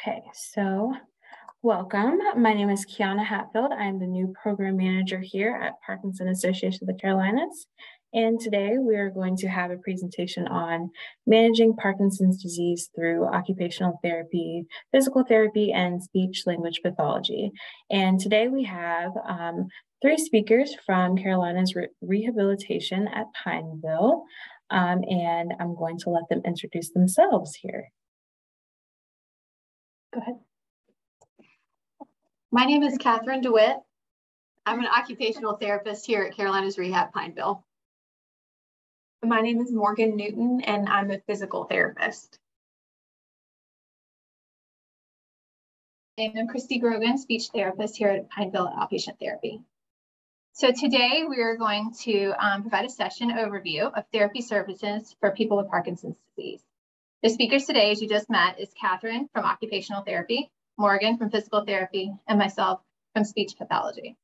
Okay, so welcome. My name is Kiana Hatfield. I'm the new program manager here at Parkinson Association of the Carolinas. And today we are going to have a presentation on managing Parkinson's disease through occupational therapy, physical therapy, and speech language pathology. And today we have three speakers from Carolina's Rehabilitation at Pineville. And I'm going to let them introduce themselves here. Go ahead. My name is Katherine DeWitt. I'm an occupational therapist here at Carolina's Rehab Pineville. My name is Morgan Newton, and I'm a physical therapist. I'm Christie Grogan, speech therapist here at Pineville Outpatient Therapy. So today we are going to provide a session overview of therapy services for people with Parkinson's disease. The speakers today, as you just met, is Katherine from Occupational Therapy, Morgan from Physical Therapy, and myself from Speech Pathology.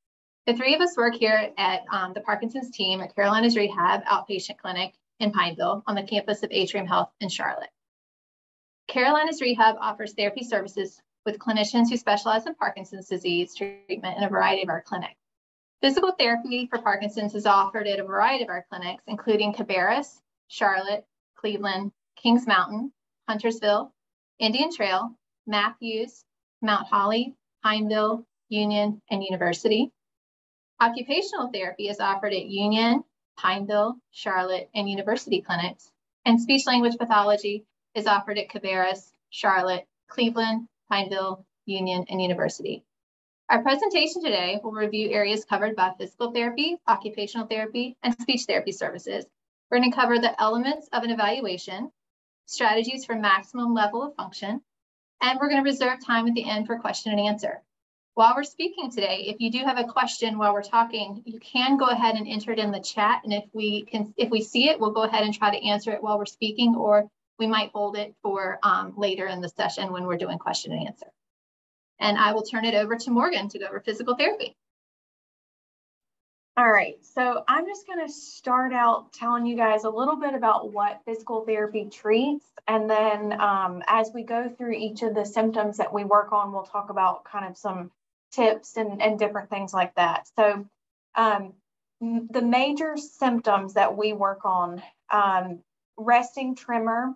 The three of us work here at the Parkinson's team at Carolina's Rehab Outpatient Clinic in Pineville on the campus of Atrium Health in Charlotte. Carolina's Rehab offers therapy services with clinicians who specialize in Parkinson's disease treatment in a variety of our clinics. Physical therapy for Parkinson's is offered at a variety of our clinics, including Cabarrus, Charlotte, Cleveland, Kings Mountain, Huntersville, Indian Trail, Matthews, Mount Holly, Pineville, Union, and University. Occupational therapy is offered at Union, Pineville, Charlotte, and University clinics, and speech language pathology is offered at Cabarrus, Charlotte, Cleveland, Pineville, Union, and University. Our presentation today will review areas covered by physical therapy, occupational therapy, and speech therapy services. We're going to cover the elements of an evaluation, strategies for maximum level of function, and we're going to reserve time at the end for question and answer. While we're speaking today, if you do have a question while we're talking, you can go ahead and enter it in the chat, and if we see it, we'll go ahead and try to answer it while we're speaking, or we might hold it for later in the session when we're doing question and answer. And I will turn it over to Morgan to go over physical therapy. All right, so I'm just going to start out telling you guys a little bit about what physical therapy treats, and then as we go through each of the symptoms that we work on, we'll talk about kind of some tips and different things like that. So the major symptoms that we work on, resting tremor,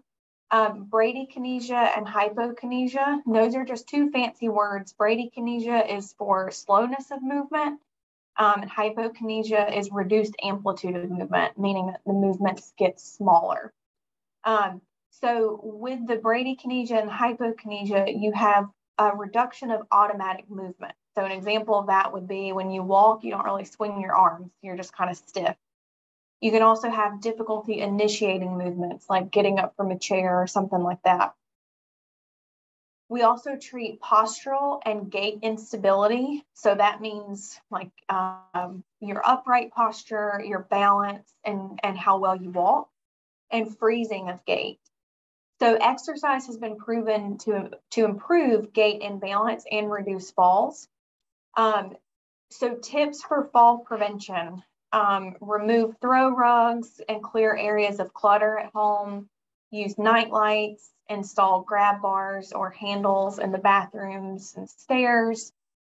bradykinesia and hypokinesia. Those are just two fancy words. Bradykinesia is for slowness of movement. And hypokinesia is reduced amplitude of movement, meaning that the movements get smaller. So with the bradykinesia and hypokinesia, you have a reduction of automatic movement. So an example of that would be when you walk, you don't really swing your arms, you're just kind of stiff. You can also have difficulty initiating movements, like getting up from a chair or something like that. We also treat postural and gait instability. So that means like your upright posture, your balance, and how well you walk, and freezing of gait. So exercise has been proven to improve gait and balance and reduce falls. So tips for fall prevention: remove throw rugs and clear areas of clutter at home, use night lights, install grab bars or handles in the bathrooms and stairs,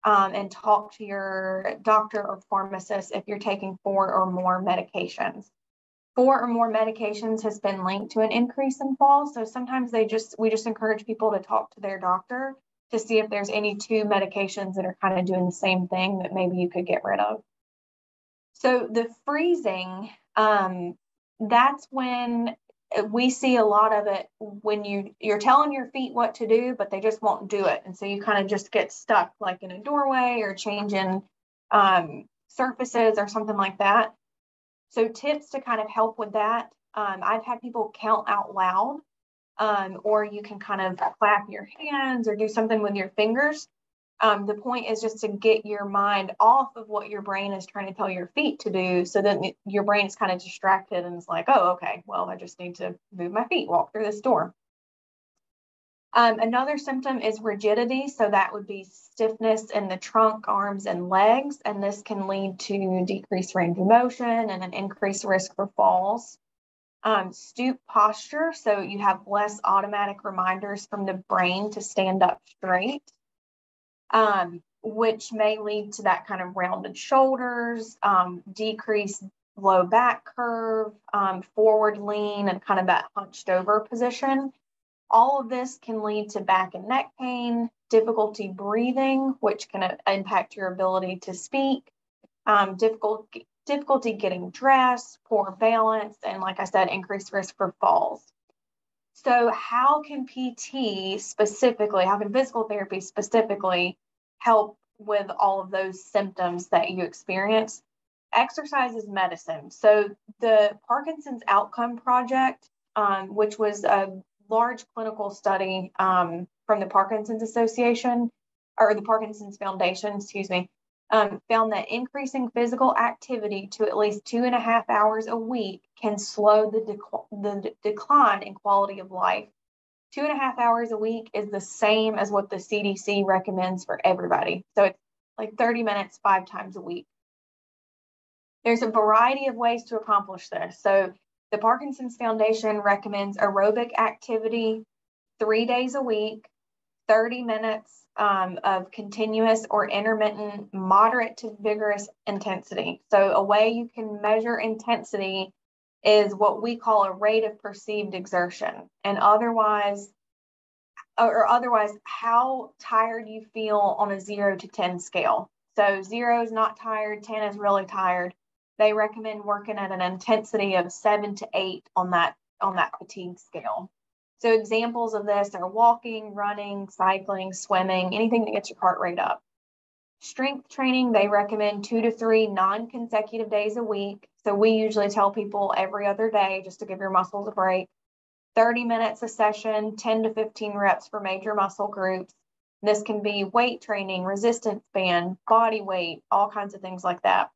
and talk to your doctor or pharmacist if you're taking 4 or more medications. 4 or more medications has been linked to an increase in falls. So sometimes we just encourage people to talk to their doctor to see if there's any 2 medications that are kind of doing the same thing that maybe you could get rid of. So the freezing, that's when we see a lot of it when you're telling your feet what to do, but they just won't do it. And so you kind of just get stuck like in a doorway or changing surfaces or something like that. So tips to kind of help with that. I've had people count out loud, or you can kind of clap your hands or do something with your fingers. The point is just to get your mind off of what your brain is trying to tell your feet to do, so that your brain is kind of distracted and it's like, oh, okay, well, I just need to move my feet, walk through this door. Another symptom is rigidity. So that would be stiffness in the trunk, arms, and legs. And this can lead to decreased range of motion and an increased risk for falls. Stoop posture, so you have less automatic reminders from the brain to stand up straight, which may lead to that kind of rounded shoulders, decreased low back curve, forward lean, and kind of that hunched over position. All of this can lead to back and neck pain, difficulty breathing, which can impact your ability to speak, difficulty getting dressed, poor balance, and like I said, increased risk for falls. So how can PT specifically, how can physical therapy specifically help with all of those symptoms that you experience? Exercise is medicine. So the Parkinson's Outcome Project, which was a large clinical study from the Parkinson's Association, or the Parkinson's Foundation, found that increasing physical activity to at least 2.5 hours a week can slow the decline in quality of life. 2.5 hours a week is the same as what the CDC recommends for everybody. So it's like 30 minutes, 5 times a week. There's a variety of ways to accomplish this. So the Parkinson's Foundation recommends aerobic activity 3 days a week, 30 minutes of continuous or intermittent, moderate to vigorous intensity. So a way you can measure intensity is what we call a rate of perceived exertion, and otherwise how tired you feel on a 0 to 10 scale. So 0 is not tired, 10 is really tired. They recommend working at an intensity of 7 to 8 on that fatigue scale. So examples of this are walking, running, cycling, swimming, anything that gets your heart rate up. Strength training, they recommend 2 to 3 non-consecutive days a week. So we usually tell people every other day just to give your muscles a break. 30 minutes a session, 10 to 15 reps for major muscle groups. This can be weight training, resistance band, body weight, all kinds of things like that.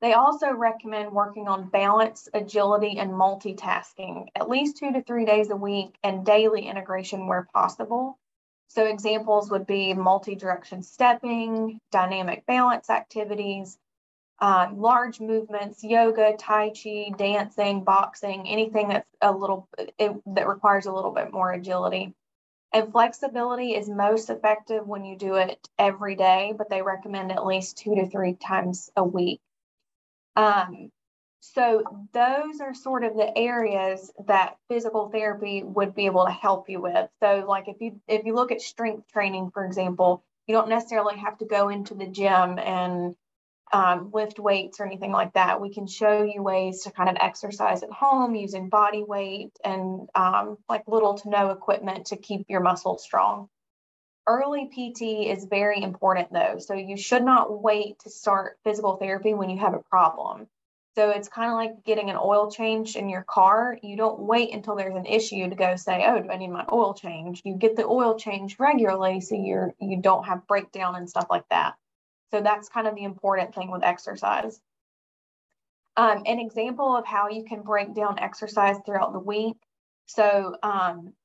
They also recommend working on balance, agility, and multitasking at least 2 to 3 days a week, and daily integration where possible. So examples would be multi-direction stepping, dynamic balance activities, large movements, yoga, tai chi, dancing, boxing, anything that's that requires a little bit more agility. And flexibility is most effective when you do it every day, but they recommend at least 2 to 3 times a week. So those are sort of the areas that physical therapy would be able to help you with. So like if you look at strength training, for example, you don't necessarily have to go into the gym and lift weights or anything like that. We can show you ways to kind of exercise at home using body weight and like little to no equipment to keep your muscles strong. Early PT is very important though. So you should not wait to start physical therapy when you have a problem. So it's kind of like getting an oil change in your car. You don't wait until there's an issue to go say, oh, do I need my oil change? You get the oil change regularly so you don't have breakdown and stuff like that. So that's kind of the important thing with exercise. An example of how you can break down exercise throughout the week. So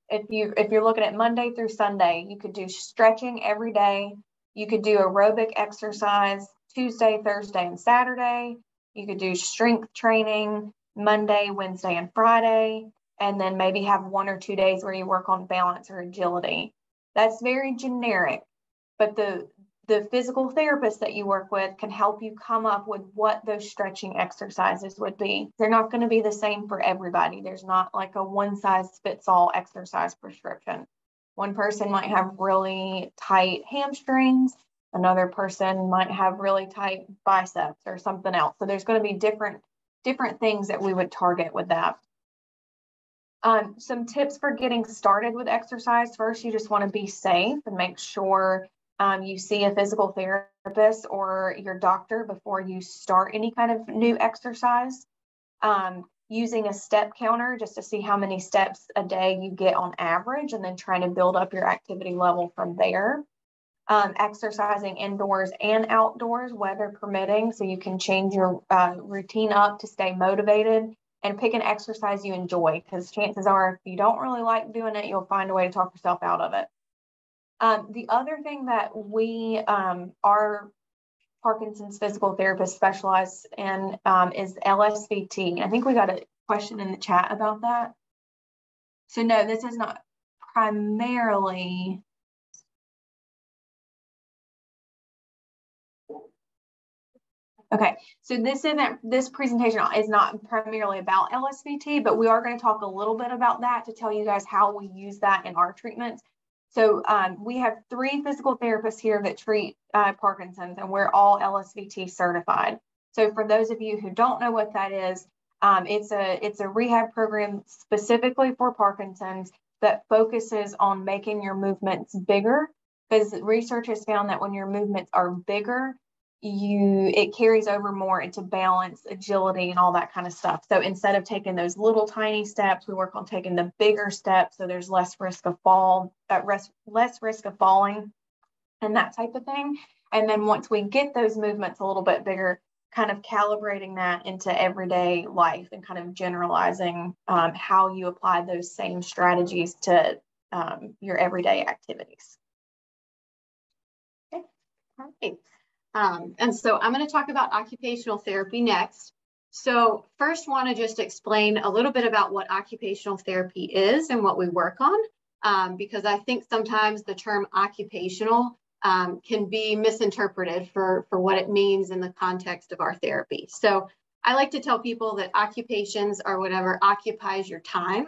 if you're looking at Monday through Sunday, you could do stretching every day. You could do aerobic exercise Tuesday, Thursday, and Saturday. You could do strength training Monday, Wednesday, and Friday, and then maybe have 1 or 2 days where you work on balance or agility. That's very generic, but the physical therapist that you work with can help you come up with what those stretching exercises would be. They're not going to be the same for everybody. There's not like a one-size-fits-all exercise prescription. One person might have really tight hamstrings. Another person might have really tight biceps or something else. So there's going to be different things that we would target with that. Some tips for getting started with exercise. First, you just want to be safe and make sure you see a physical therapist or your doctor before you start any kind of new exercise. Using a step counter just to see how many steps a day you get on average, and then trying to build up your activity level from there. Exercising indoors and outdoors, weather permitting, so you can change your routine up to stay motivated, and pick an exercise you enjoy, because chances are if you don't really like doing it, you'll find a way to talk yourself out of it. The other thing that our Parkinson's physical therapist specialize in is LSVT. I think we got to question in the chat about that. So no, this is not primarily. Okay, so this presentation is not primarily about LSVT, but we are going to talk a little bit about that to tell you guys how we use that in our treatments. So we have 3 physical therapists here that treat Parkinson's, and we're all LSVT certified. So for those of you who don't know what that is, it's a rehab program specifically for Parkinson's that focuses on making your movements bigger, because research has found that when your movements are bigger, it carries over more into balance, agility, and all that kind of stuff. So instead of taking those little tiny steps, we work on taking the bigger steps, so there's less risk of less risk of falling and that type of thing. And then once we get those movements a little bit bigger, kind of calibrating that into everyday life and kind of generalizing how you apply those same strategies to your everyday activities. Okay, all right. And so I'm going to talk about occupational therapy next. So first want to just explain a little bit about what occupational therapy is and what we work on, because I think sometimes the term occupational can be misinterpreted for what it means in the context of our therapy. So I like to tell people that occupations are whatever occupies your time.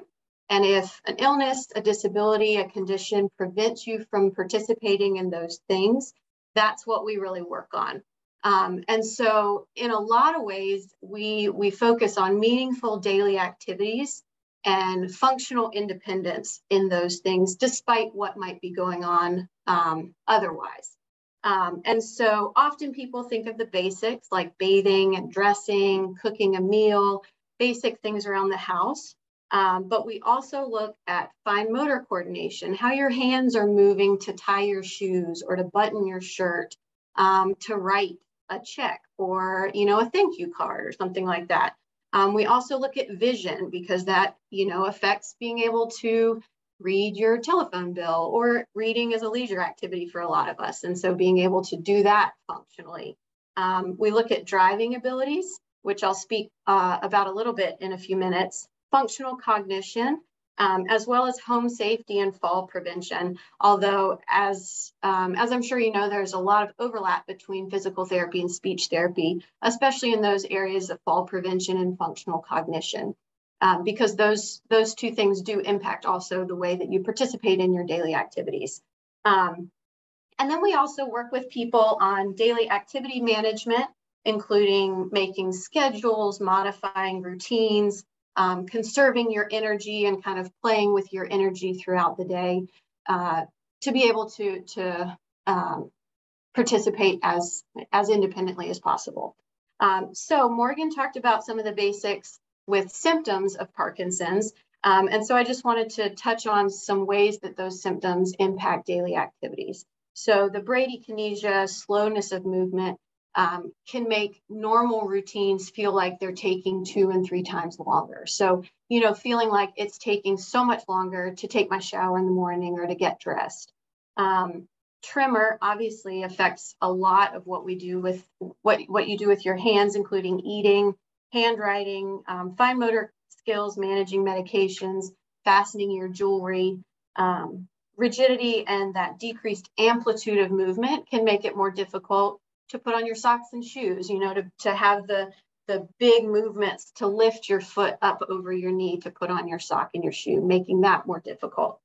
And if an illness, a disability, a condition prevents you from participating in those things, that's what we really work on. And so in a lot of ways, we focus on meaningful daily activities and functional independence in those things, despite what might be going on otherwise. And so often people think of the basics like bathing and dressing, cooking a meal, basic things around the house. But we also look at fine motor coordination, how your hands are moving to tie your shoes or to button your shirt, to write a check or, a thank you card or something like that. We also look at vision because that, affects being able to read your telephone bill, or reading is a leisure activity for a lot of us. And so being able to do that functionally. We look at driving abilities, which I'll speak about a little bit in a few minutes. Functional cognition, as well as home safety and fall prevention. Although, as I'm sure you know, there's a lot of overlap between physical therapy and speech therapy, especially in those areas of fall prevention and functional cognition, because those 2 things do impact also the way that you participate in your daily activities. And then we also work with people on daily activity management, including making schedules, modifying routines, conserving your energy and kind of playing with your energy throughout the day to be able to participate as independently as possible. So Morgan talked about some of the basics with symptoms of Parkinson's. And so I just wanted to touch on some ways that those symptoms impact daily activities. So the bradykinesia, slowness of movement, can make normal routines feel like they're taking 2 and 3 times longer. So, feeling like it's taking so much longer to take my shower in the morning or to get dressed. Tremor obviously affects a lot of what we do with what you do with your hands, including eating, handwriting, fine motor skills, managing medications, fastening your jewelry. Rigidity and that decreased amplitude of movement can make it more difficult to put on your socks and shoes, to have the big movements to lift your foot up over your knee to put on your sock and your shoe, making that more difficult.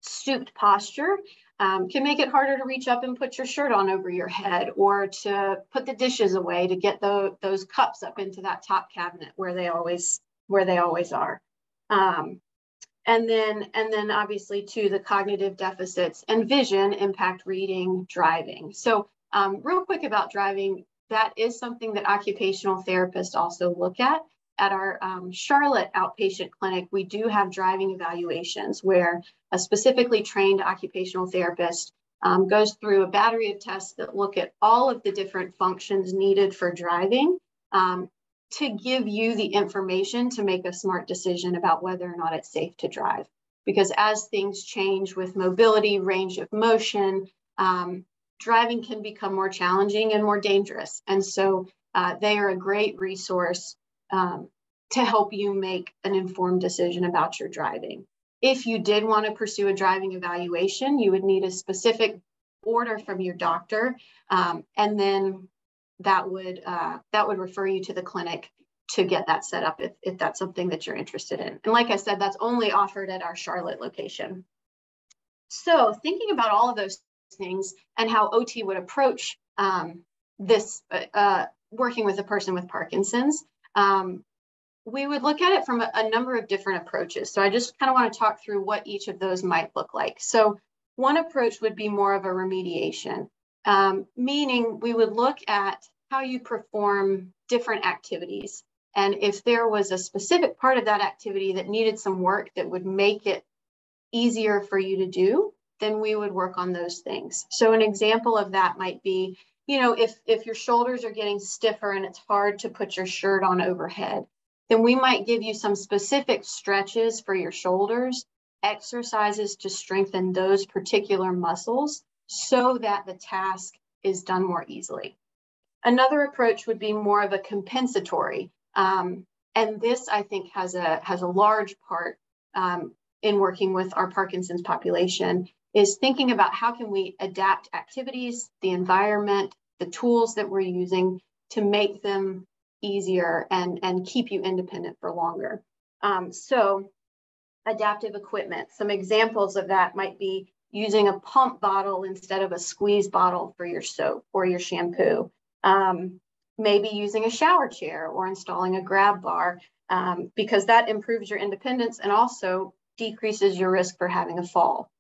Stooped posture can make it harder to reach up and put your shirt on over your head, or to put the dishes away to get those cups up into that top cabinet where they always are. And then obviously too, the cognitive deficits and vision impact reading, driving. So real quick about driving, that is something that occupational therapists also look at. At our Charlotte outpatient clinic, we do have driving evaluations where a specifically trained occupational therapist goes through a battery of tests that look at all of the different functions needed for driving, to give you the information to make a smart decision about whether or not it's safe to drive. Because as things change with mobility, range of motion, driving can become more challenging and more dangerous. And so they are a great resource to help you make an informed decision about your driving. If you did want to pursue a driving evaluation, you would need a specific order from your doctor, and then that would refer you to the clinic to get that set up if that's something that you're interested in. And like I said, that's only offered at our Charlotte location. So thinking about all of those things and how OT would approach this working with a person with Parkinson's, we would look at it from a number of different approaches. So I just kind of want to talk through what each of those might look like. So one approach would be more of a remediation, meaning we would look at how you perform different activities. And if there was a specific part of that activity that needed some work that would make it easier for you to do, then we would work on those things. So an example of that might be, if your shoulders are getting stiffer and it's hard to put your shirt on overhead, then we might give you some specific stretches for your shoulders, exercises to strengthen those particular muscles so that the task is done more easily. Another approach would be more of a compensatory. And this, I think, has a large part in working with our Parkinson's population, is thinking about how can we adapt activities, the environment, the tools that we're using to make them easier and keep you independent for longer. So adaptive equipment, some examples of that might be using a pump bottle instead of a squeeze bottle for your soap or your shampoo. Maybe using a shower chair or installing a grab bar, because that improves your independence and also decreases your risk for having a fall,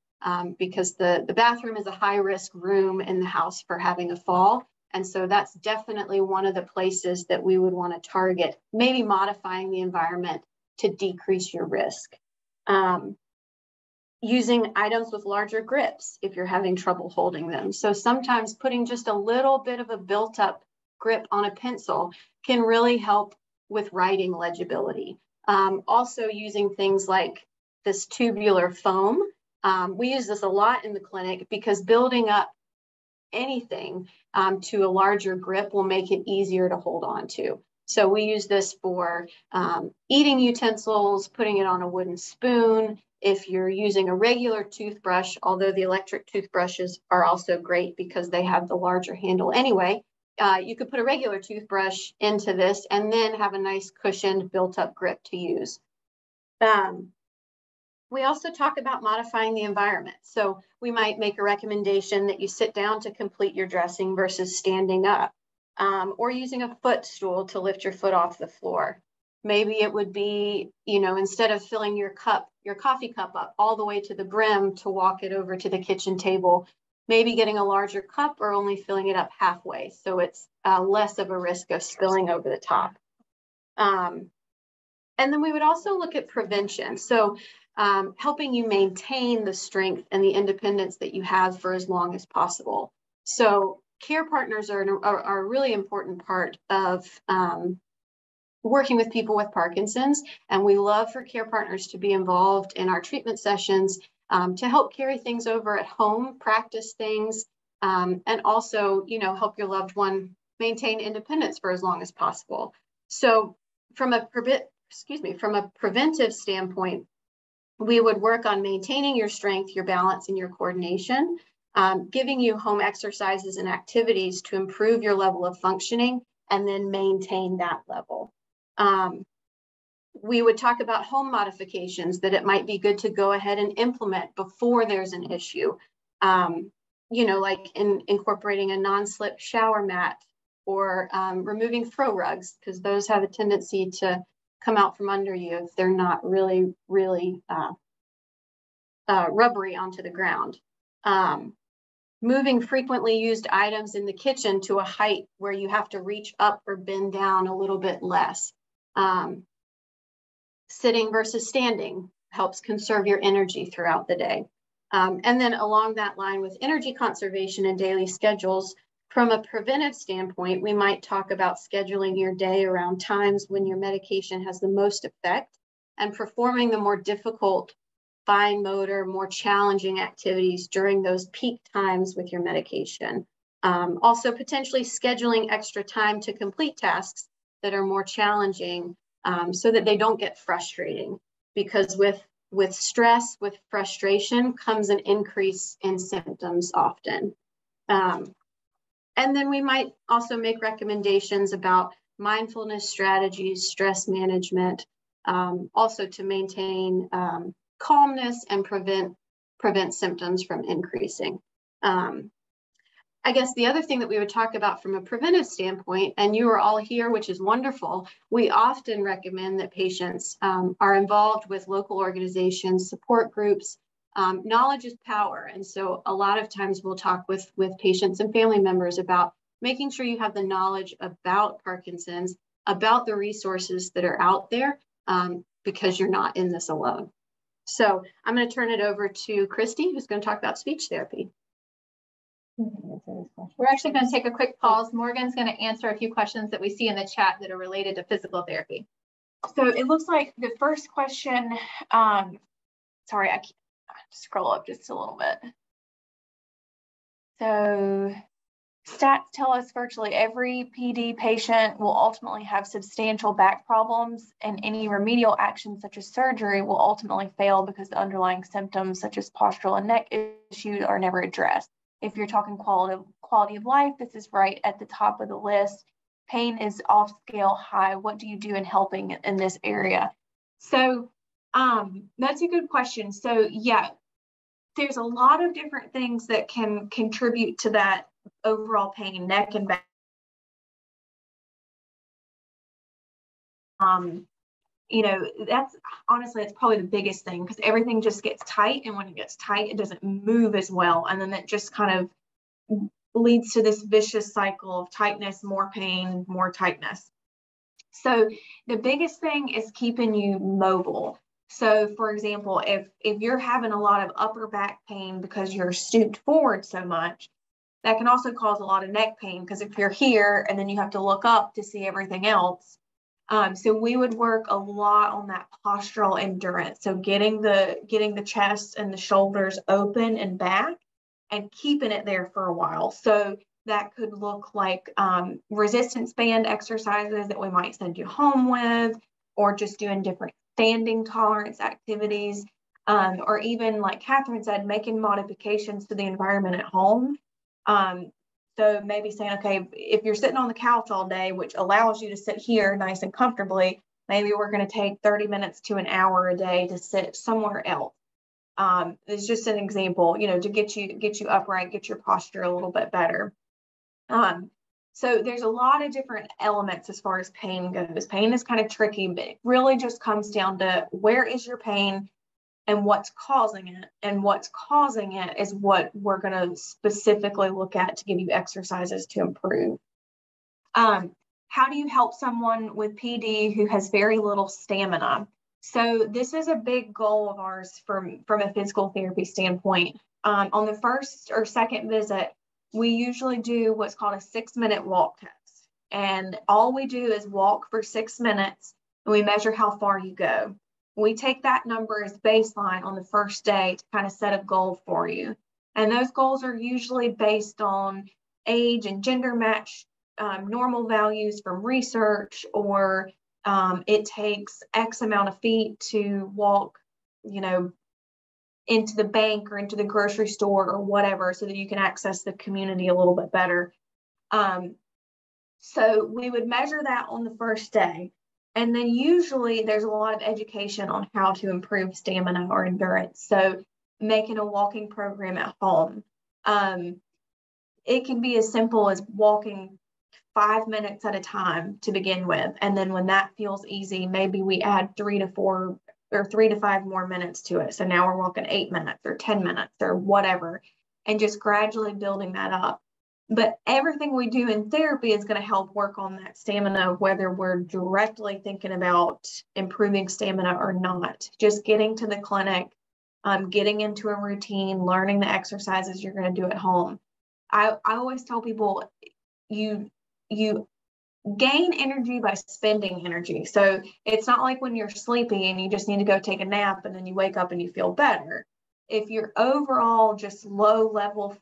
because the bathroom is a high risk room in the house for having a fall. And so that's definitely one of the places that we would want to target, maybe modifying the environment to decrease your risk. Using items with larger grips if you're having trouble holding them. So sometimes putting just a little bit of a built up grip on a pencil can really help with writing legibility. Also using things like this tubular foam. We use this a lot in the clinic because building up anything to a larger grip will make it easier to hold on to. So we use this for eating utensils, putting it on a wooden spoon. If you're using a regular toothbrush, although the electric toothbrushes are also great because they have the larger handle anyway, you could put a regular toothbrush into this and then have a nice cushioned built up grip to use. We also talk about modifying the environment. So we might make a recommendation that you sit down to complete your dressing versus standing up, or using a footstool to lift your foot off the floor. Maybe it would be, instead of filling your coffee cup up all the way to the brim to walk it over to the kitchen table, maybe getting a larger cup or only filling it up halfway. So it's less of a risk of spilling over the top. And then we would also look at prevention. So helping you maintain the strength and the independence that you have for as long as possible. So care partners are a really important part of working with people with Parkinson's, and we love for care partners to be involved in our treatment sessions to help carry things over at home, practice things, and also, help your loved one maintain independence for as long as possible. So from a preventive standpoint, we would work on maintaining your strength, your balance, and your coordination, giving you home exercises and activities to improve your level of functioning and then maintain that level. We would talk about home modifications that it might be good to go ahead and implement before there's an issue, like incorporating a non-slip shower mat or removing throw rugs, because those have a tendency to come out from under you if they're not really rubbery onto the ground. Moving frequently used items in the kitchen to a height where you have to reach up or bend down a little bit less. Sitting versus standing helps conserve your energy throughout the day. And then along that line with energy conservation and daily schedules, from a preventive standpoint, we might talk about scheduling your day around times when your medication has the most effect and performing the more difficult, fine motor, more challenging activities during those peak times with your medication. Also potentially scheduling extra time to complete tasks that are more challenging so that they don't get frustrating, because with stress, with frustration comes an increase in symptoms often. And then we might also make recommendations about mindfulness strategies, stress management, also to maintain calmness and prevent symptoms from increasing. I guess the other thing that we would talk about from a preventive standpoint, and you are all here, which is wonderful, we often recommend that patients are involved with local organizations, support groups. Knowledge is power. And so a lot of times we'll talk with patients and family members about making sure you have the knowledge about Parkinson's, about the resources that are out there, because you're not in this alone. So I'm going to turn it over to Christie, who's going to talk about speech therapy. We're actually going to take a quick pause. Morgan's going to answer a few questions that we see in the chat that are related to physical therapy. So it looks like the first question, sorry, I can't scroll up just a little bit. So stats tell us virtually every PD patient will ultimately have substantial back problems, and any remedial actions such as surgery will ultimately fail because the underlying symptoms such as postural and neck issues are never addressed. If you're talking quality of life, this is right at the top of the list. Pain is off scale high. What do you do in helping in this area? So that's a good question. So yeah, there's a lot of different things that can contribute to that overall pain, neck and back. You know, that's honestly, it's probably the biggest thing, because everything just gets tight, and when it gets tight, it doesn't move as well. And then that just kind of leads to this vicious cycle of tightness, more pain, more tightness. So the biggest thing is keeping you mobile. So for example, if you're having a lot of upper back pain because you're stooped forward so much, that can also cause a lot of neck pain, because if you're here and then you have to look up to see everything else. So we would work a lot on that postural endurance. So getting the chest and the shoulders open and back and keeping it there for a while. So that could look like resistance band exercises that we might send you home with, or just doing different standing tolerance activities, or even like Katherine said, making modifications to the environment at home. So maybe saying, okay, if you're sitting on the couch all day, which allows you to sit here nice and comfortably, maybe we're going to take 30 minutes to an hour a day to sit somewhere else. It's just an example, you know, to get you upright, get your posture a little bit better. So there's a lot of different elements as far as pain goes. Pain is kind of tricky, but it really just comes down to where is your pain and what's causing it. And what's causing it is what we're going to specifically look at to give you exercises to improve. How do you help someone with PD who has very little stamina? So this is a big goal of ours from a physical therapy standpoint. On the first or second visit, we usually do what's called a 6-minute walk test. And all we do is walk for 6 minutes, and we measure how far you go. We take that number as baseline on the first day to kind of set a goal for you. And those goals are usually based on age and gender match normal values from research, or it takes X amount of feet to walk, you know, into the bank or into the grocery store or whatever, so that you can access the community a little bit better. So we would measure that on the first day. And then usually there's a lot of education on how to improve stamina or endurance. So making a walking program at home. It can be as simple as walking 5 minutes at a time to begin with. And then when that feels easy, maybe we add 3 to 4 or 3 to 5 more minutes to it. So now we're walking 8 minutes or 10 minutes or whatever, and just gradually building that up. But everything we do in therapy is going to help work on that stamina, whether we're directly thinking about improving stamina or not. Just getting to the clinic, getting into a routine, learning the exercises you're going to do at home. I always tell people, you gain energy by spending energy. So it's not like when you're sleepy and you just need to go take a nap and then you wake up and you feel better. If you're overall just low level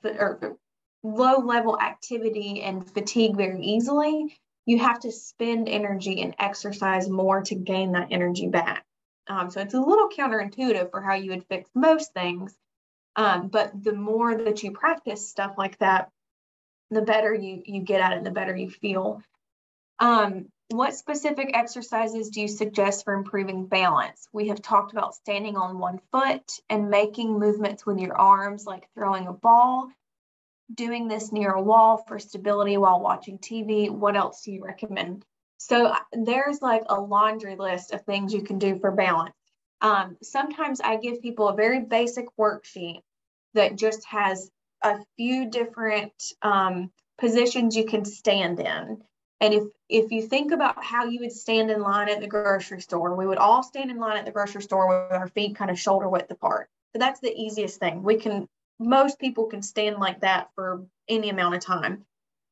activity and fatigue very easily, you have to spend energy and exercise more to gain that energy back. So it's a little counterintuitive for how you would fix most things. But the more that you practice stuff like that, the better you get at it, the better you feel. What specific exercises do you suggest for improving balance? We have talked about standing on one foot and making movements with your arms, like throwing a ball, doing this near a wall for stability while watching TV. What else do you recommend? So there's like a laundry list of things you can do for balance. Sometimes I give people a very basic worksheet that just has a few different positions you can stand in. And if you think about how you would stand in line at the grocery store, we would all stand in line at the grocery store with our feet kind of shoulder width apart. So that's the easiest thing. Most people can stand like that for any amount of time.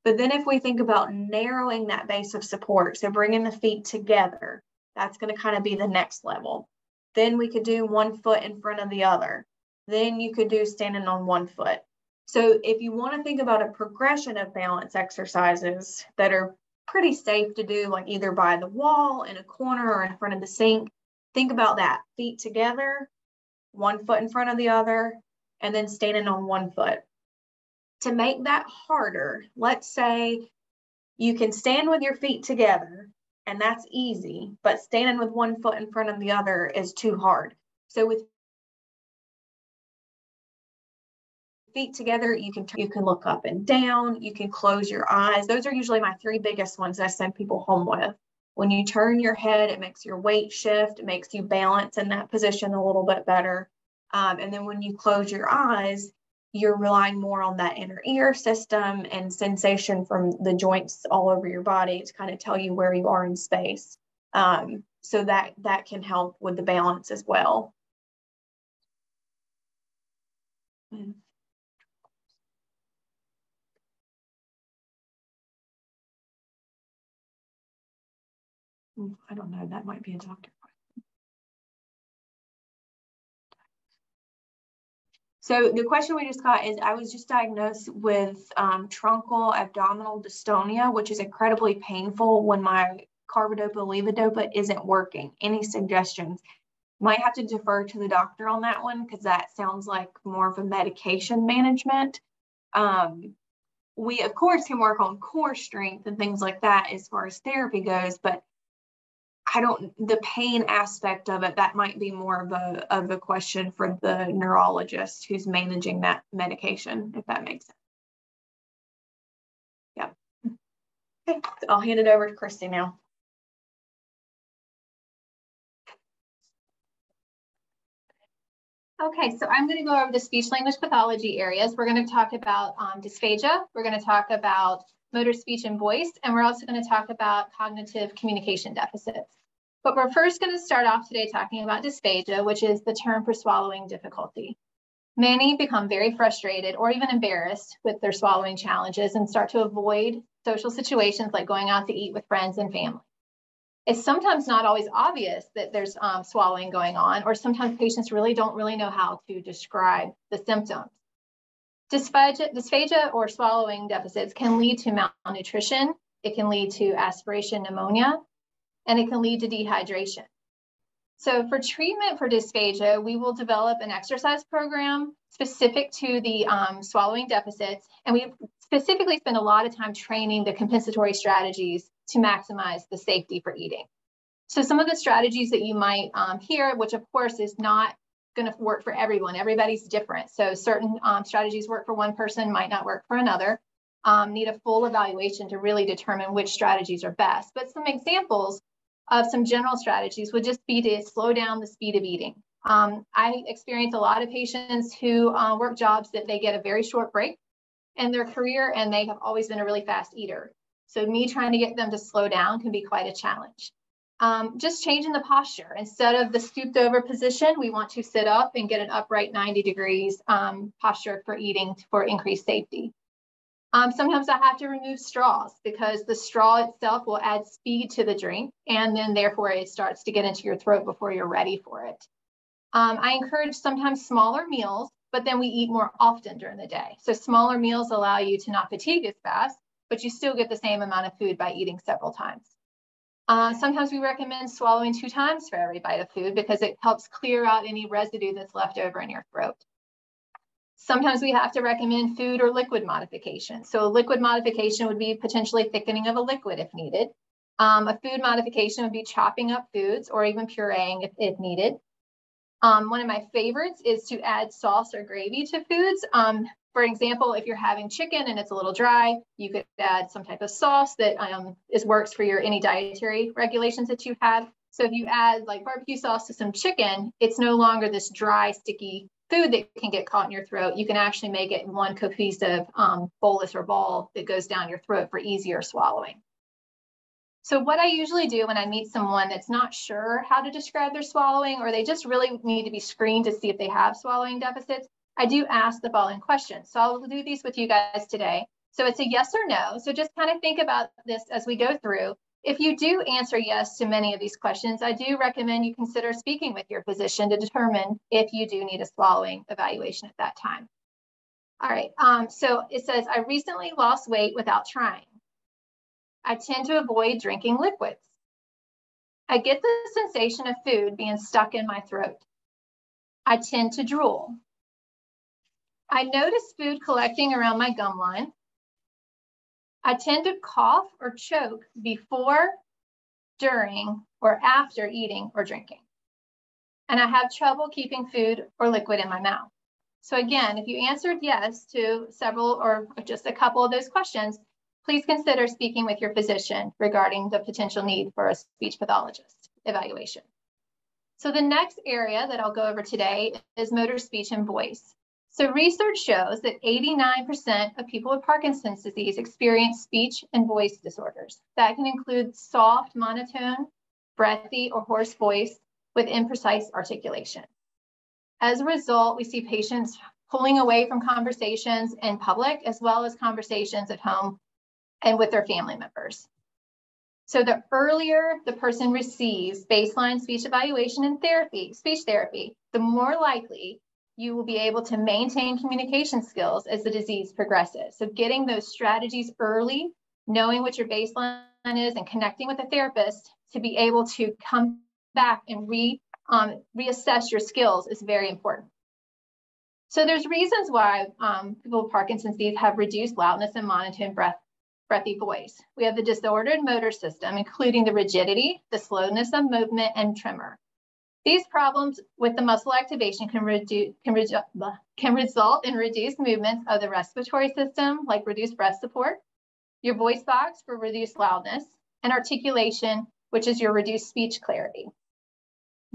But then if we think about narrowing that base of support, so bringing the feet together, that's going to kind of be the next level. Then we could do one foot in front of the other. Then you could do standing on one foot. So if you want to think about a progression of balance exercises that are pretty safe to do, like either by the wall, in a corner, or in front of the sink, think about that. Feet together, one foot in front of the other, and then standing on one foot. To make that harder, let's say you can stand with your feet together, and that's easy, but standing with one foot in front of the other is too hard. So with feet together, you can look up and down, you can close your eyes. Those are usually my three biggest ones I send people home with. When you turn your head, it makes your weight shift, it makes you balance in that position a little bit better. And then when you close your eyes, you're relying more on that inner ear system and sensation from the joints all over your body to kind of tell you where you are in space. So that can help with the balance as well. I don't know, that might be a doctor question. So the question we just got is, I was just diagnosed with truncal abdominal dystonia, which is incredibly painful when my carbidopa-levodopa isn't working. Any suggestions? Might have to defer to the doctor on that one, because that sounds like more of a medication management. We, of course, can work on core strength and things like that as far as therapy goes, but the pain aspect of it, that might be more of a question for the neurologist who's managing that medication, if that makes sense. Yeah. Okay, so I'll hand it over to Christie now. Okay, so I'm going to go over the speech language pathology areas. We're going to talk about dysphagia. We're going to talk about motor speech and voice, and we're also going to talk about cognitive communication deficits. But we're first going to start off today talking about dysphagia, which is the term for swallowing difficulty. Many become very frustrated or even embarrassed with their swallowing challenges and start to avoid social situations like going out to eat with friends and family. It's sometimes not always obvious that there's swallowing going on, or sometimes patients don't really know how to describe the symptoms. Dysphagia or swallowing deficits can lead to malnutrition. It can lead to aspiration pneumonia, and it can lead to dehydration. So for treatment for dysphagia, we will develop an exercise program specific to the swallowing deficits, and we specifically spend a lot of time training the compensatory strategies to maximize the safety for eating. So some of the strategies that you might hear, which of course is not going to work for everyone, everybody's different. So certain strategies work for one person, might not work for another. Need a full evaluation to really determine which strategies are best. But some examples of some general strategies would just be to slow down the speed of eating. I experience a lot of patients who work jobs that they get a very short break in their career, and they have always been a really fast eater. So me trying to get them to slow down can be quite a challenge. Just changing the posture. Instead of the scooped over position, we want to sit up and get an upright 90 degrees posture for eating for increased safety. Sometimes I have to remove straws because the straw itself will add speed to the drink, and then therefore it starts to get into your throat before you're ready for it. I encourage sometimes smaller meals, but then we eat more often during the day. So smaller meals allow you to not fatigue as fast, but you still get the same amount of food by eating several times. Sometimes we recommend swallowing 2 times for every bite of food because it helps clear out any residue that's left over in your throat. Sometimes we have to recommend food or liquid modification. So a liquid modification would be potentially thickening of a liquid if needed. A food modification would be chopping up foods or even pureeing if needed. One of my favorites is to add sauce or gravy to foods. For example, if you're having chicken and it's a little dry, you could add some type of sauce that works for any dietary regulations that you have. So if you add like barbecue sauce to some chicken, it's no longer this dry, sticky food that can get caught in your throat. You can actually make it one cohesive bolus or ball that goes down your throat for easier swallowing. So what I usually do when I meet someone that's not sure how to describe their swallowing, or they just really need to be screened to see if they have swallowing deficits, I do ask the following questions. So I'll do these with you guys today. So it's a yes or no. So just kind of think about this as we go through. If you do answer yes to many of these questions, I do recommend you consider speaking with your physician to determine if you do need a swallowing evaluation at that time. All right, so it says, I recently lost weight without trying. I tend to avoid drinking liquids. I get the sensation of food being stuck in my throat. I tend to drool. I notice food collecting around my gum line. I tend to cough or choke before, during, or after eating or drinking. And I have trouble keeping food or liquid in my mouth. So again, if you answered yes to several or just a couple of those questions, please consider speaking with your physician regarding the potential need for a speech pathologist evaluation. So the next area that I'll go over today is motor speech and voice. So research shows that 89% of people with Parkinson's disease experience speech and voice disorders. That can include soft, monotone, breathy, or hoarse voice with imprecise articulation. As a result, we see patients pulling away from conversations in public, as well as conversations at home and with their family members. So the earlier the person receives baseline speech evaluation and speech therapy, the more likely you will be able to maintain communication skills as the disease progresses. So getting those strategies early, knowing what your baseline is, and connecting with a therapist to be able to come back and reassess your skills is very important. So there's reasons why people with Parkinson's disease have reduced loudness and monotone breathy voice. We have the disordered motor system, including the rigidity, the slowness of movement, and tremor. These problems with the muscle activation can result in reduced movements of the respiratory system, like reduced breath support, your voice box for reduced loudness, and articulation, which is your reduced speech clarity.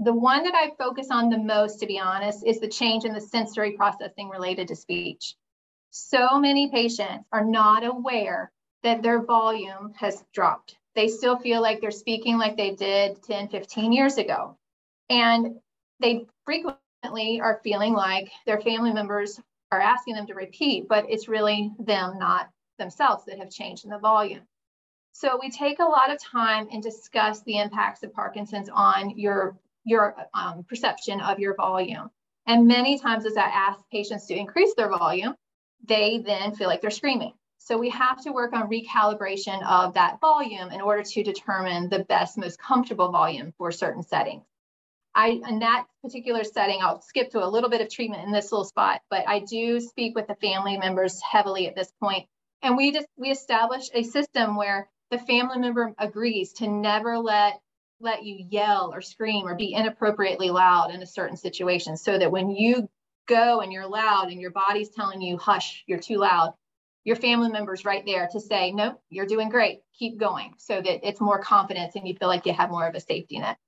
The one that I focus on the most, to be honest, is the change in the sensory processing related to speech. So many patients are not aware that their volume has dropped. They still feel like they're speaking like they did 10, 15 years ago. And they frequently are feeling like their family members are asking them to repeat, but it's really them, not themselves, that have changed in the volume. So we take a lot of time and discuss the impacts of Parkinson's on your perception of your volume. And many times as I ask patients to increase their volume, they then feel like they're screaming. So we have to work on recalibration of that volume in order to determine the best, most comfortable volume for certain settings. In that particular setting, I'll skip to a little bit of treatment in this little spot, but I do speak with the family members heavily at this point. And we establish a system where the family member agrees to never let you yell or scream or be inappropriately loud in a certain situation, so that when you go and you're loud and your body's telling you, hush, you're too loud, your family member's right there to say, no, you're doing great, keep going, so that it's more confidence and you feel like you have more of a safety net.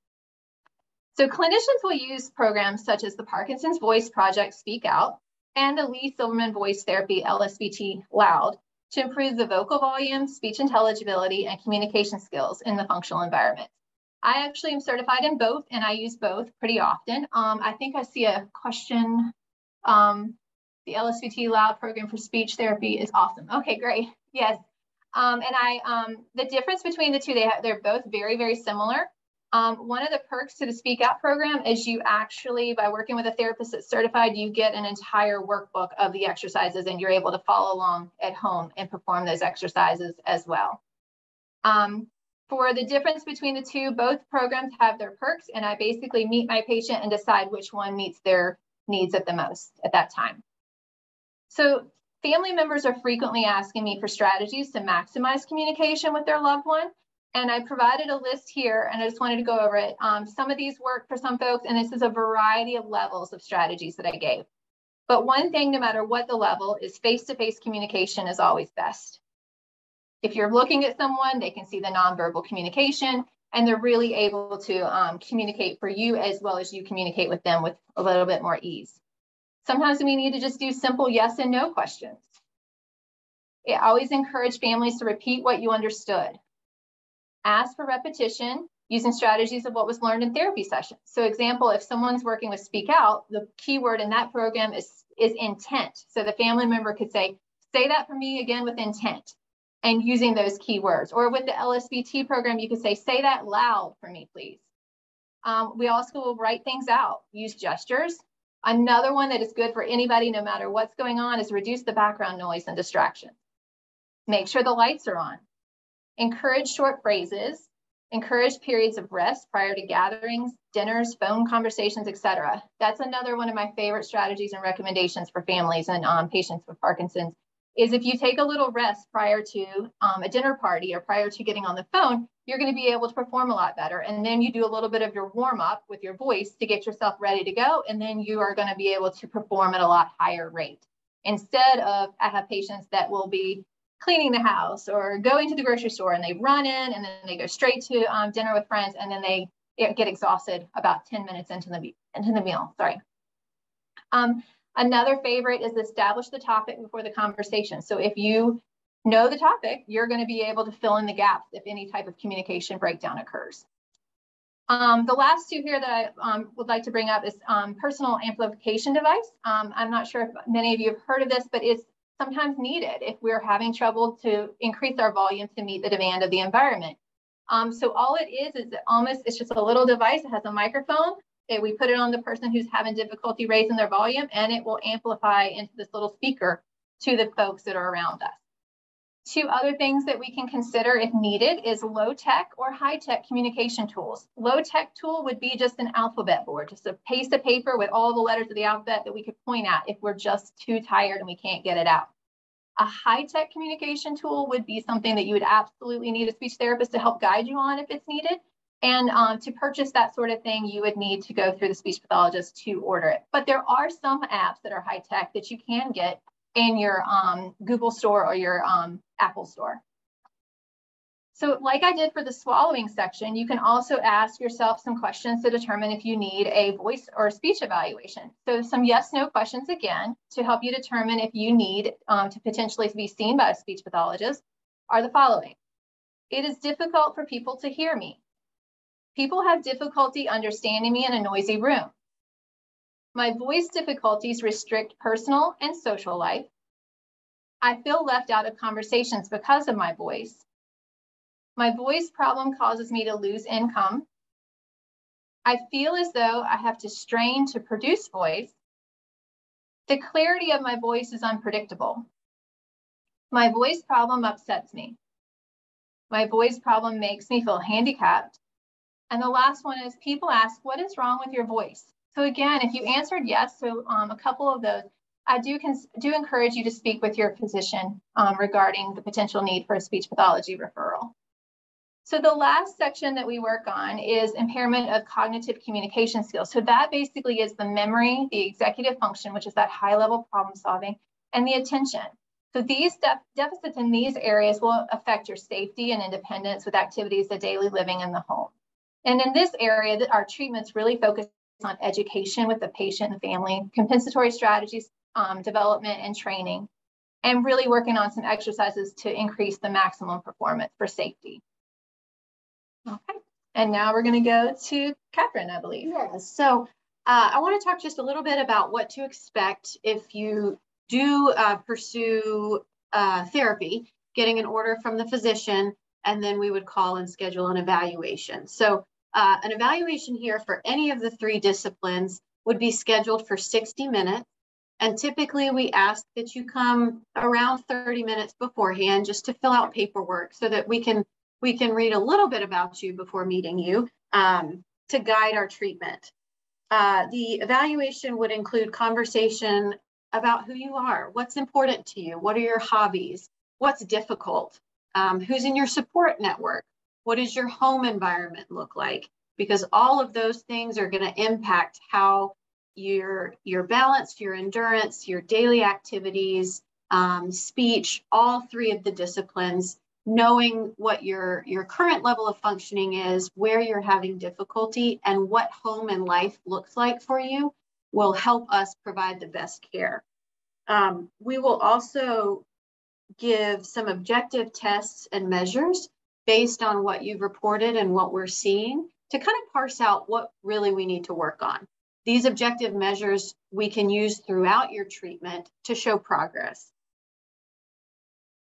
So clinicians will use programs such as the Parkinson's Voice Project Speak Out and the Lee Silverman Voice Therapy LSVT Loud to improve the vocal volume, speech intelligibility, and communication skills in the functional environment. I actually am certified in both, and I use both pretty often. I think I see a question. The LSVT Loud program for speech therapy is awesome. Okay, great. Yes. The difference between the two, they're both very, very similar. One of the perks to the Speak Out program is you actually, by working with a therapist that's certified, you get an entire workbook of the exercises and you're able to follow along at home and perform those exercises as well. For the difference between the two, both programs have their perks, and I basically meet my patient and decide which one meets their needs at the most at that time. So family members are frequently asking me for strategies to maximize communication with their loved one. And I provided a list here, and I just wanted to go over it. Some of these work for some folks, and this is a variety of levels of strategies that I gave. But one thing, no matter what the level, is face-to-face communication is always best. If you're looking at someone, they can see the nonverbal communication, and they're really able to communicate for you as well as you communicate with them with a little bit more ease. Sometimes we need to just do simple yes and no questions. I always encourage families to repeat what you understood. Ask for repetition using strategies of what was learned in therapy sessions. So example, if someone's working with Speak Out, the key word in that program is intent. So the family member could say that for me again with intent and using those key words. Or with the LSBT program, you could say that loud for me, please. We also will write things out, use gestures. Another one that is good for anybody, no matter what's going on, is reduce the background noise and distractions. Make sure the lights are on. Encourage short phrases. Encourage periods of rest prior to gatherings, dinners, phone conversations, etc. That's another one of my favorite strategies and recommendations for families and patients with Parkinson's, is if you take a little rest prior to a dinner party or prior to getting on the phone, you're going to be able to perform a lot better. And then you do a little bit of your warm up with your voice to get yourself ready to go. And then you are going to be able to perform at a lot higher rate. Instead of, I have patients that will be cleaning the house or going to the grocery store and they run in and then they go straight to dinner with friends, and then they get exhausted about 10 minutes into the meal. Sorry. Another favorite is establish the topic before the conversation. So if you know the topic, you're going to be able to fill in the gaps if any type of communication breakdown occurs. The last two here that I would like to bring up is personal amplification device. I'm not sure if many of you have heard of this, but it's sometimes needed if we're having trouble to increase our volume to meet the demand of the environment. So all it is it's just a little device. It has a microphone. We put it on the person who's having difficulty raising their volume, and it will amplify into this little speaker to the folks that are around us. Two other things that we can consider if needed is low-tech or high-tech communication tools. Low-tech tool would be just an alphabet board, just a piece of paper with all the letters of the alphabet that we could point at if we're just too tired and we can't get it out. A high-tech communication tool would be something that you would absolutely need a speech therapist to help guide you on if it's needed. And to purchase that sort of thing, you would need to go through the speech pathologist to order it. But there are some apps that are high-tech that you can get in your Google store or your Apple store. So like I did for the swallowing section, you can also ask yourself some questions to determine if you need a voice or speech evaluation. So some yes/no questions again to help you determine if you need to potentially be seen by a speech pathologist are the following. It is difficult for people to hear me. People have difficulty understanding me in a noisy room. My voice difficulties restrict personal and social life. I feel left out of conversations because of my voice. My voice problem causes me to lose income. I feel as though I have to strain to produce voice. The clarity of my voice is unpredictable. My voice problem upsets me. My voice problem makes me feel handicapped. And the last one is people ask, what is wrong with your voice? So again, if you answered yes to a couple of those, I do encourage you to speak with your physician regarding the potential need for a speech pathology referral. So the last section that we work on is impairment of cognitive communication skills. So that basically is the memory, the executive function, which is that high level problem solving, and the attention. So these deficits in these areas will affect your safety and independence with activities of daily living in the home. And in this area, our treatments really focus on education with the patient and the family, compensatory strategies, development and training, and really working on some exercises to increase the maximum performance for safety. Okay, and now we're going to go to Katherine, I believe. Yes, so I want to talk just a little bit about what to expect if you do pursue therapy, getting an order from the physician, and then we would call and schedule an evaluation. So An evaluation here for any of the 3 disciplines would be scheduled for 60 minutes. And typically we ask that you come around 30 minutes beforehand just to fill out paperwork so that we can read a little bit about you before meeting you to guide our treatment. The evaluation would include conversation about who you are, what's important to you, what are your hobbies, what's difficult, who's in your support network, what does your home environment look like? Because all of those things are going to impact how your balance, your endurance, your daily activities, speech, all 3 of the disciplines, knowing what your current level of functioning is, where you're having difficulty, and what home and life looks like for you will help us provide the best care. We will also give some objective tests and measures based on what you've reported and what we're seeing to kind of parse out what really we need to work on. These objective measures we can use throughout your treatment to show progress.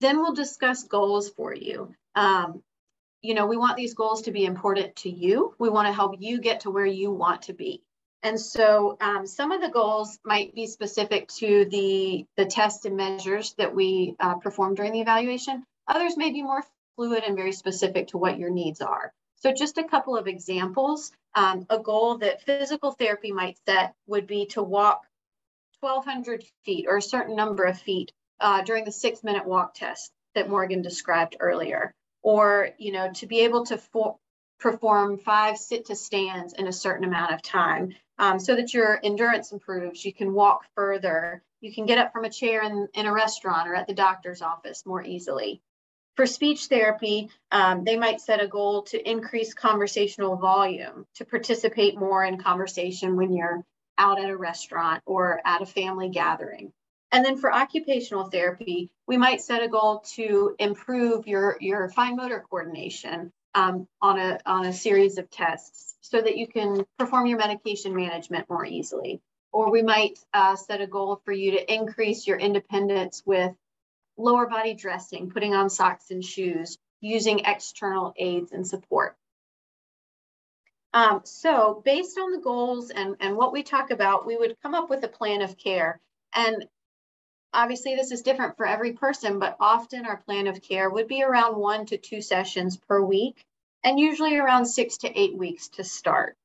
Then we'll discuss goals for you. We want these goals to be important to you. We want to help you get to where you want to be. And so some of the goals might be specific to the tests and measures that we perform during the evaluation. Others may be more fluid and very specific to what your needs are. So just a couple of examples. A goal that physical therapy might set would be to walk 1,200 feet or a certain number of feet during the 6-minute walk test that Morgan described earlier, or to be able to perform 5 sit-to-stands in a certain amount of time so that your endurance improves. You can walk further. You can get up from a chair in a restaurant or at the doctor's office more easily. For speech therapy, they might set a goal to increase conversational volume, to participate more in conversation when you're out at a restaurant or at a family gathering. And then for occupational therapy, we might set a goal to improve your fine motor coordination on a series of tests so that you can perform your medication management more easily. Or we might set a goal for you to increase your independence with lower body dressing, putting on socks and shoes, using external aids and support. So based on the goals and what we talk about, we would come up with a plan of care. And obviously this is different for every person, but often our plan of care would be around 1 to 2 sessions per week, and usually around 6 to 8 weeks to start.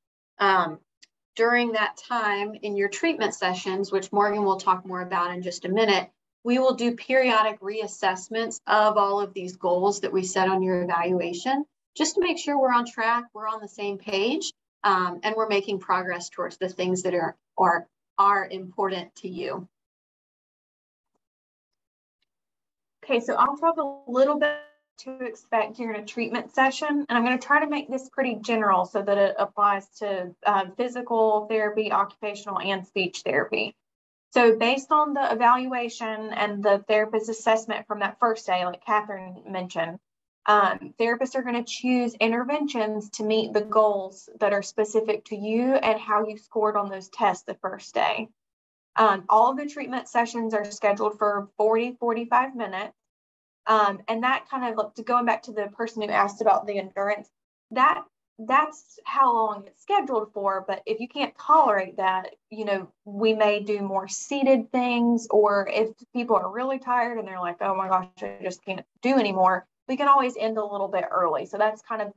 During that time in your treatment sessions, which Morgan will talk more about in just a minute, we will do periodic reassessments of all of these goals that we set on your evaluation, just to make sure we're on track, we're on the same page, and we're making progress towards the things that are important to you. Okay, so I'll talk a little bit to expect during a treatment session, and I'm going to try to make this pretty general so that it applies to physical therapy, occupational, and speech therapy. So based on the evaluation and the therapist assessment from that first day, like Katherine mentioned, therapists are going to choose interventions to meet the goals that are specific to you and how you scored on those tests the first day. All of the treatment sessions are scheduled for 45 minutes. And that kind of, going back to the person who asked about the endurance, that's how long it's scheduled for. But if you can't tolerate that, we may do more seated things, or if people are really tired and they're like, oh my gosh, I just can't do anymore, we can always end a little bit early. So that's kind of,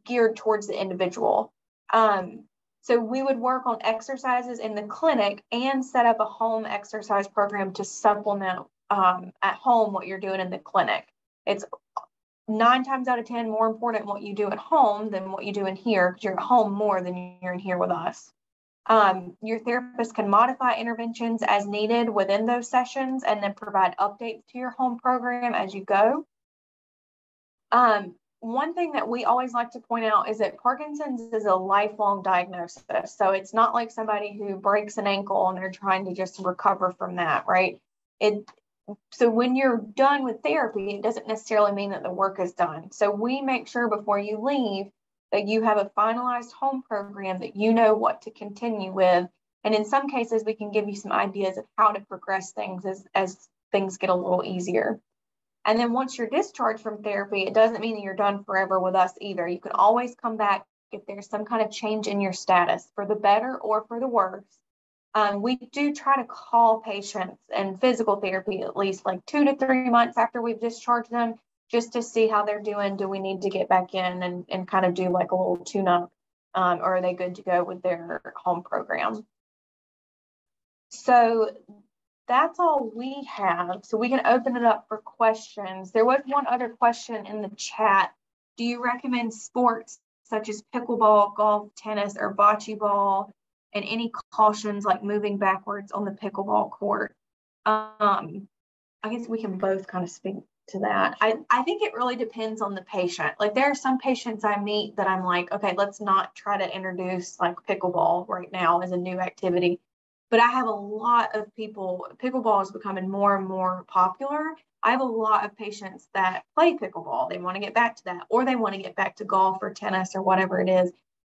geared towards the individual. So we would work on exercises in the clinic and set up a home exercise program to supplement at home what you're doing in the clinic. It's 9 times out of 10 more important what you do at home than what you do in here, because you're at home more than you're in here with us. Your therapist can modify interventions as needed within those sessions and then provide updates to your home program as you go. One thing that we always like to point out is that Parkinson's is a lifelong diagnosis. So it's not like somebody who breaks an ankle and they're trying to just recover from that, right? So when you're done with therapy, it doesn't necessarily mean that the work is done. So we make sure before you leave that you have a finalized home program that you know what to continue with. And in some cases, we can give you some ideas of how to progress things as things get a little easier. And then once you're discharged from therapy, it doesn't mean that you're done forever with us either. You can always come back if there's some kind of change in your status, for the better or for the worse. We do try to call patients in physical therapy at least like 2 to 3 months after we've discharged them, just to see how they're doing. Do we need to get back in and kind of do like a little tune-up, or are they good to go with their home program? So that's all we have. So we can open it up for questions. There was one other question in the chat. Do you recommend sports such as pickleball, golf, tennis, or bocce ball? And any cautions like moving backwards on the pickleball court? I guess we can both kind of speak to that. I think it really depends on the patient. Like there are some patients I meet that I'm like, okay, let's not try to introduce like pickleball right now as a new activity. But I have a lot of people, pickleball is becoming more and more popular. I have a lot of patients that play pickleball. They want to get back to that, or they want to get back to golf or tennis or whatever it is.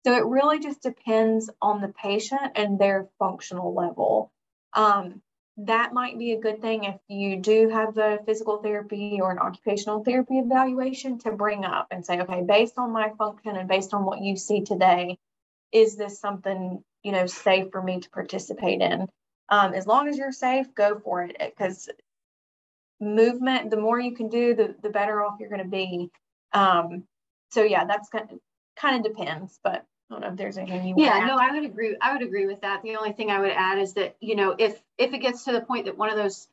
So it really just depends on the patient and their functional level. That might be a good thing if you do have the physical therapy or an occupational therapy evaluation to bring up and say, okay, based on my function and based on what you see today, is this something, you know, safe for me to participate in? As long as you're safe, go for it, because movement, the more you can do, the better off you're going to be. So yeah, that's kind of depends, but I don't know if there's anything you want to add. No, I would agree. I would agree with that. The only thing I would add is that, you know, if it gets to the point that one of those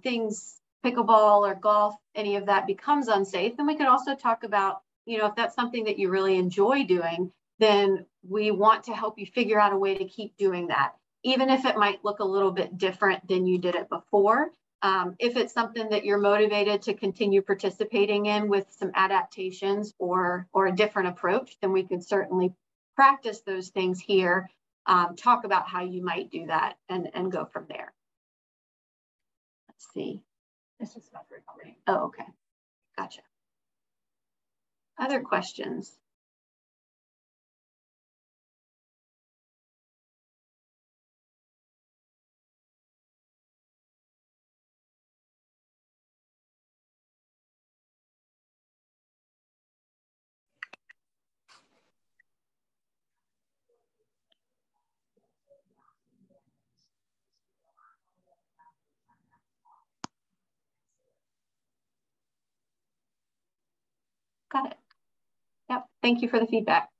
things, pickleball or golf, any of that becomes unsafe, then we could also talk about, you know, if that's something that you really enjoy doing, then we want to help you figure out a way to keep doing that, even if it might look a little bit different than you did it before. If it's something that you're motivated to continue participating in with some adaptations or a different approach, then we could certainly practice those things here, talk about how you might do that, and go from there. Let's see. This is not recording. Oh, okay. Gotcha. Other questions? Got it. Yep. Thank you for the feedback.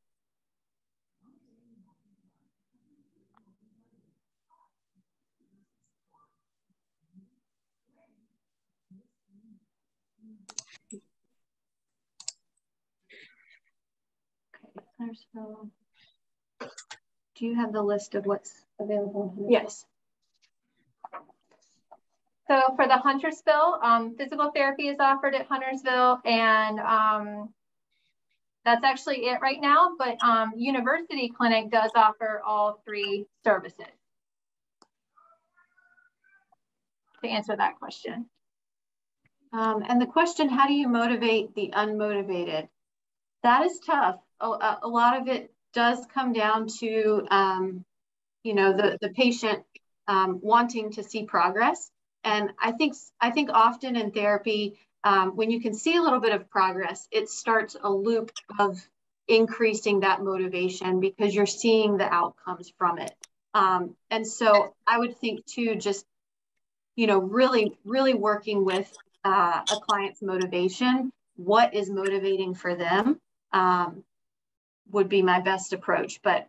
Okay. So, do you have the list of what's available? Yes. So for the Huntersville, physical therapy is offered at Huntersville, and that's actually it right now, but University Clinic does offer all 3 services. To answer that question. And the question, how do you motivate the unmotivated? That is tough. A lot of it does come down to, you know, the patient wanting to see progress. And I think often in therapy, when you can see a little bit of progress, it starts a loop of increasing that motivation because you're seeing the outcomes from it. And so I would think too, just, you know, really working with a client's motivation, what is motivating for them, would be my best approach, but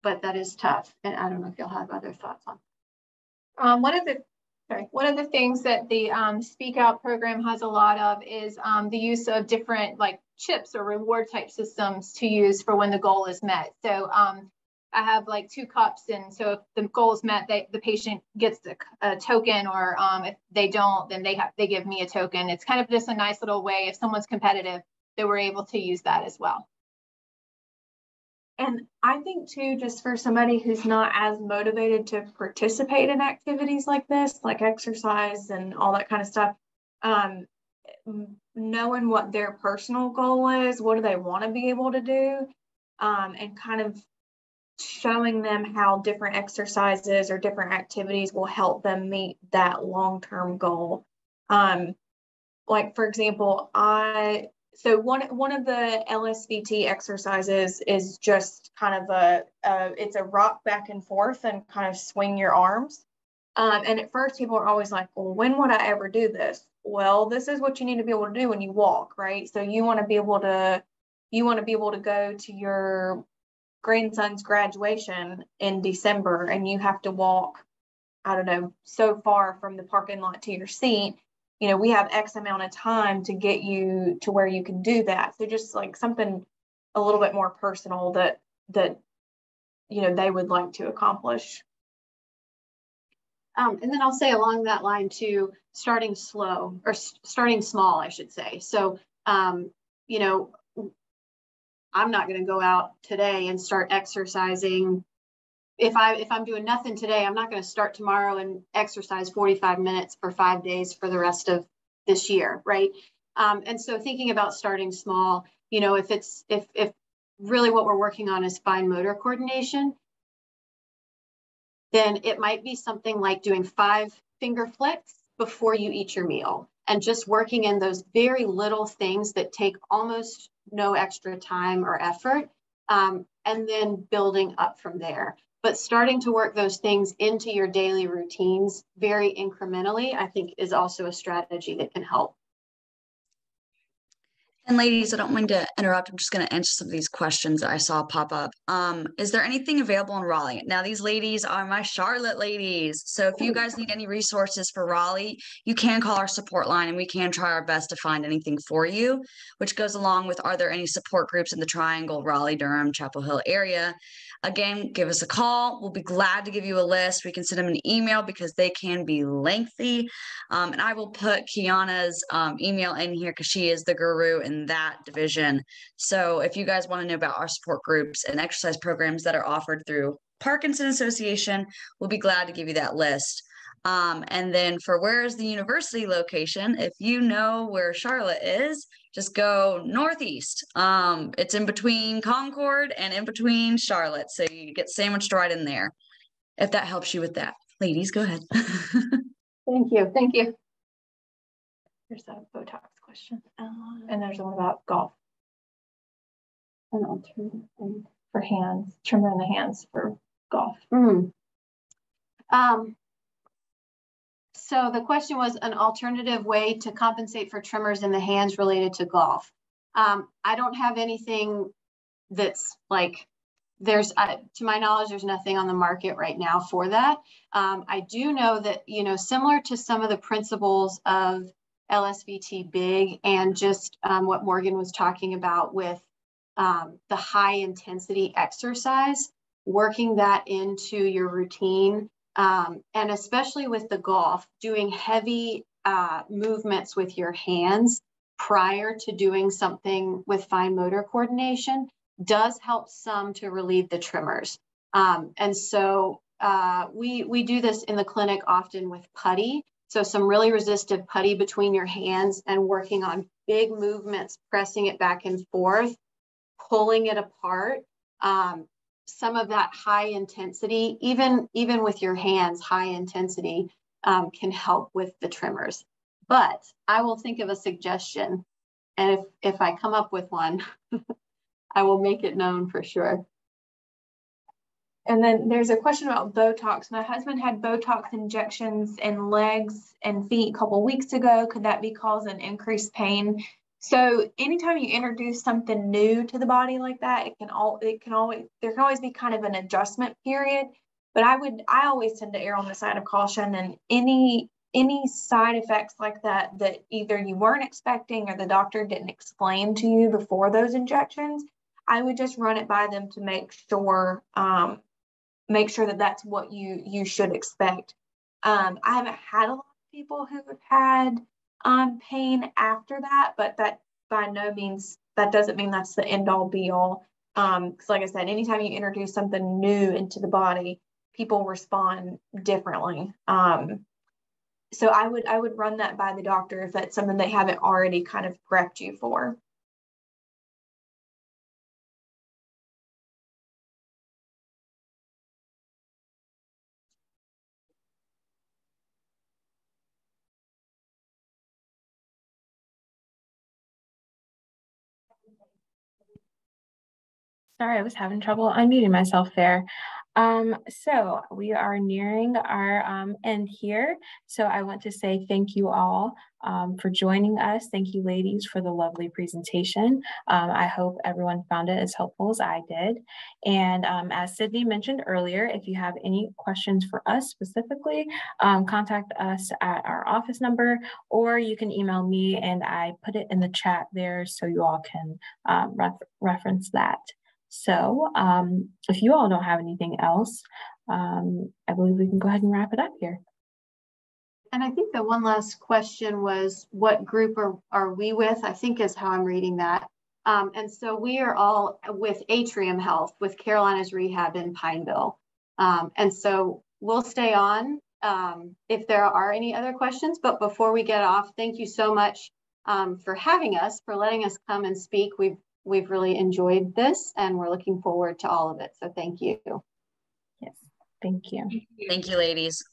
that is tough. And I don't know if you'll have other thoughts on. One of the things that the Speak Out program has a lot of is the use of different like chips or reward type systems to use for when the goal is met. So I have like 2 cups, and so if the goal is met, the patient gets a token, or if they don't, then they give me a token. It's kind of just a nice little way, if someone's competitive, that we're able to use that as well. And I think too, just for somebody who's not as motivated to participate in activities like this, like exercise and all that kind of stuff, knowing what their personal goal is, what do they want to be able to do, and kind of showing them how different exercises or different activities will help them meet that long-term goal. like, for example, so one of the LSVT exercises is just kind of it's a rock back and forth and kind of swing your arms. And at first people are always like, well, when would I ever do this? Well, this is what you need to be able to do when you walk, right? So you want to be able to go to your grandson's graduation in December, and you have to walk, I don't know, so far from the parking lot to your seat. We have X amount of time to get you to where you can do that. So just like something a little bit more personal that they would like to accomplish. And then I'll say along that line too, starting slow, or starting small, I should say. So, I'm not going to go out today and start exercising. If I'm doing nothing today, I'm not going to start tomorrow and exercise 45 minutes for 5 days for the rest of this year, right? And so thinking about starting small, if really what we're working on is fine motor coordination, then it might be something like doing 5 finger flicks before you eat your meal, and just working in those very little things that take almost no extra time or effort, and then building up from there. But starting to work those things into your daily routines very incrementally, I think, is also a strategy that can help. And ladies, I don't mean to interrupt. I'm just going to answer some of these questions that I saw pop up. Is there anything available in Raleigh? Now, these ladies are my Charlotte ladies. So if you guys need any resources for Raleigh, you can call our support line and we can try our best to find anything for you, which goes along with, are there any support groups in the Triangle, Raleigh, Durham, Chapel Hill area? Again, give us a call. We'll be glad to give you a list. We can send them an email because they can be lengthy. And I will put Kiana's email in here because she is the guru in that division. So if you guys want to know about our support groups and exercise programs that are offered through Parkinson Association, we'll be glad to give you that list. And then for where is the university location, if you know where Charlotte is, just go northeast. It's in between Concord and in between Charlotte. So you get sandwiched right in there. If that helps you with that. Ladies, go ahead. Thank you. Thank you. There's a Botox question. And there's one about golf. An alternative thing for hands, trimmer in the hands for golf. So the question was an alternative way to compensate for tremors in the hands related to golf. I don't have anything that's like, to my knowledge, there's nothing on the market right now for that. I do know that, similar to some of the principles of LSVT big and just what Morgan was talking about with the high intensity exercise, working that into your routine, and especially with the golf, doing heavy movements with your hands prior to doing something with fine motor coordination does help some to relieve the tremors. And so we do this in the clinic often with putty. So some really resistive putty between your hands and working on big movements, pressing it back and forth, pulling it apart. Some of that high intensity, even with your hands, high intensity can help with the tremors. But I will think of a suggestion. And if I come up with one, I will make it known for sure. And then there's a question about Botox. My husband had Botox injections in legs and feet a couple of weeks ago. Could that be causing increased pain? So anytime you introduce something new to the body like that, there can always be kind of an adjustment period. But I always tend to err on the side of caution, and any side effects like that either you weren't expecting or the doctor didn't explain to you before those injections, I would just run it by them to make sure that that's what you should expect. I haven't had a lot of people who have had pain after that, but that by no means, that doesn't mean that's the end all be all. Because like I said, anytime you introduce something new into the body, people respond differently. So I would run that by the doctor if that's something they haven't already kind of prepped you for. Sorry, I was having trouble unmuting myself there. So we are nearing our end here. So I want to say thank you all for joining us. Thank you, ladies, for the lovely presentation. I hope everyone found it as helpful as I did. And as Sydney mentioned earlier, if you have any questions for us specifically, contact us at our office number, or you can email me, and I put it in the chat there so you all can reference that. So if you all don't have anything else, I believe we can go ahead and wrap it up here. And I think the one last question was, what group are we with? I think is how I'm reading that. And so we are all with Atrium Health, with Carolina's Rehab in Pineville. And so we'll stay on if there are any other questions. But before we get off, thank you so much for having us, for letting us come and speak. We've really enjoyed this, and we're looking forward to all of it. So thank you. Yes, thank you. Thank you, ladies.